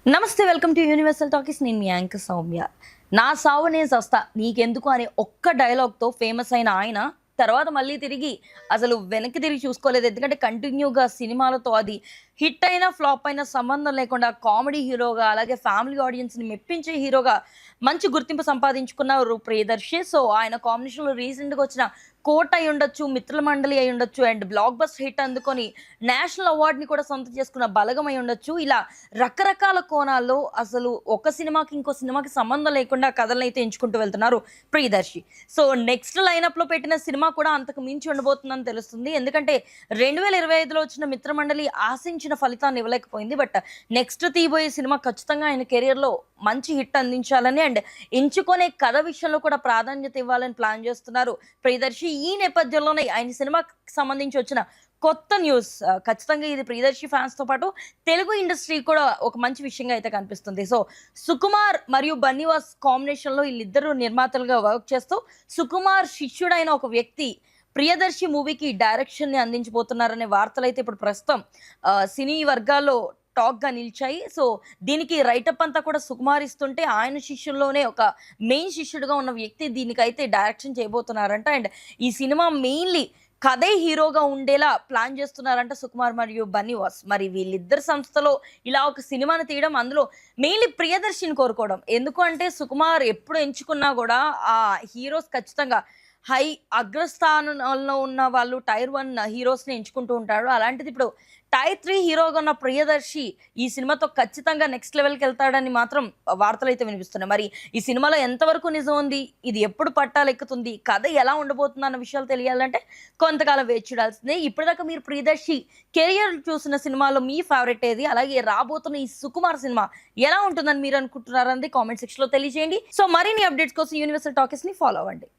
నమస్తే, welcome to universal talkies. నేను మీ anchor Soumya. నా సావు నేను సస్తా నీకెందుకు అనే ఒక్క డైలాగ్తో ఫేమస్ అయిన ఆయన తర్వాత మళ్ళీ తిరిగి అసలు వెనక్కి తిరిగి చూసుకోలేదు. ఎందుకంటే కంటిన్యూగా సినిమాలతో అది హిట్ అయినా ఫ్లాప్ అయినా సంబంధం లేకుండా కామెడీ హీరోగా, అలాగే ఫ్యామిలీ ఆడియన్స్ని మెప్పించే హీరోగా మంచి గుర్తింపు సంపాదించుకున్నారు ప్రియదర్శి. సో ఆయన కాంబినేషన్లో రీసెంట్గా వచ్చిన కోట్ అయి ఉండొచ్చు, మిత్రుల మండలి అయి ఉండొచ్చు, అండ్ బ్లాక్ బస్టర్ హిట్ అందుకొని నేషనల్ అవార్డుని కూడా సొంతం చేసుకున్న బలగం అయి ఉండొచ్చు. ఇలా రకరకాల కోణాల్లో అసలు ఒక సినిమాకి ఇంకో సినిమాకి సంబంధం లేకుండా కథలను అయితే ఎంచుకుంటూ వెళ్తున్నారు ప్రియదర్శి. సో నెక్స్ట్ లైనప్లో పెట్టిన సినిమా కూడా అంతకు మించి ఉండబోతుందని తెలుస్తుంది. ఎందుకంటే 2025లో వచ్చిన మిత్రమండలి ఆశించిన ఫలితాన్ని ఇవ్వలేకపోయింది. బట్ నెక్స్ట్ తీయబోయే సినిమా ఖచ్చితంగా ఆయన కెరియర్లో మంచి హిట్ అందించాలని అండ్ ఎంచుకునే కథ విషయంలో కూడా ప్రాధాన్యత ఇవ్వాలని ప్లాన్ చేస్తున్నారు ప్రియదర్శి. ఈ నేపథ్యంలోనే ఆయన సినిమాకి సంబంధించి వచ్చిన కొత్త న్యూస్ ఖచ్చితంగా ఇది ప్రియదర్శి ఫ్యాన్స్తో పాటు తెలుగు ఇండస్ట్రీ కూడా ఒక మంచి విషయంగా అయితే కనిపిస్తుంది. సో సుకుమార్ మరియు బన్నీవాస్ కాంబినేషన్లో వీళ్ళిద్దరూ నిర్మాతలుగా వర్క్ చేస్తూ సుకుమార్ శిష్యుడైన ఒక వ్యక్తి ప్రియదర్శి మూవీకి డైరెక్షన్ని అందించబోతున్నారనే వార్తలు అయితే ఇప్పుడు ప్రస్తుతం సినీ వర్గాల్లో టాక్గా నిలిచాయి. సో దీనికి రైటప్ అంతా కూడా సుకుమార్ ఇస్తుంటే ఆయన శిష్యుల్లోనే ఒక మెయిన్ శిష్యుడిగా ఉన్న వ్యక్తి దీనికైతే డైరెక్షన్ చేయబోతున్నారంట. అండ్ ఈ సినిమా మెయిన్లీ కథే హీరోగా ఉండేలా ప్లాన్ చేస్తున్నారంట సుకుమార్ మరియు బన్నీవాస్. మరి వీళ్ళిద్దరు సంస్థలో ఇలా ఒక సినిమాని తీయడం, అందులో మెయిన్లీ ప్రియదర్శిని కోరుకోవడం. ఎందుకు అంటే సుకుమార్ ఎప్పుడు ఎంచుకున్నా కూడా ఆ హీరోస్ ఖచ్చితంగా హై అగ్రస్థానంలో ఉన్న వాళ్ళు టైర్ 1 హీరోస్ని ఎంచుకుంటూ ఉంటాడు. అలాంటిది ఇప్పుడు టైర్ 3 హీరోగా ఉన్న ప్రియదర్శి ఈ సినిమాతో ఖచ్చితంగా నెక్స్ట్ లెవెల్కి వెళ్తాడని మాత్రం వార్తలు అయితే వినిపిస్తున్నాయి. మరి ఈ సినిమాలో ఎంతవరకు నిజం ఉంది, ఇది ఎప్పుడు పట్టాలెక్కుతుంది, కథ ఎలా ఉండబోతుంది అన్న విషయాలు తెలియాలంటే కొంతకాలం వేచి చూడాల్సిందే. ఇప్పటిదాకా మీరు ప్రియదర్శి కెరియర్ చూసిన సినిమాలో మీ ఫేవరెట్ ఏది, అలాగే రాబోతున్న ఈ సుకుమార్ సినిమా ఎలా ఉంటుందని మీరు అనుకుంటున్నారన్నది కామెంట్ సెక్షన్లో తెలియజేయండి. సో మరిన్ని అప్డేట్స్ కోసం యూనివర్సల్ టాకీస్ని ఫాలో అవ్వండి.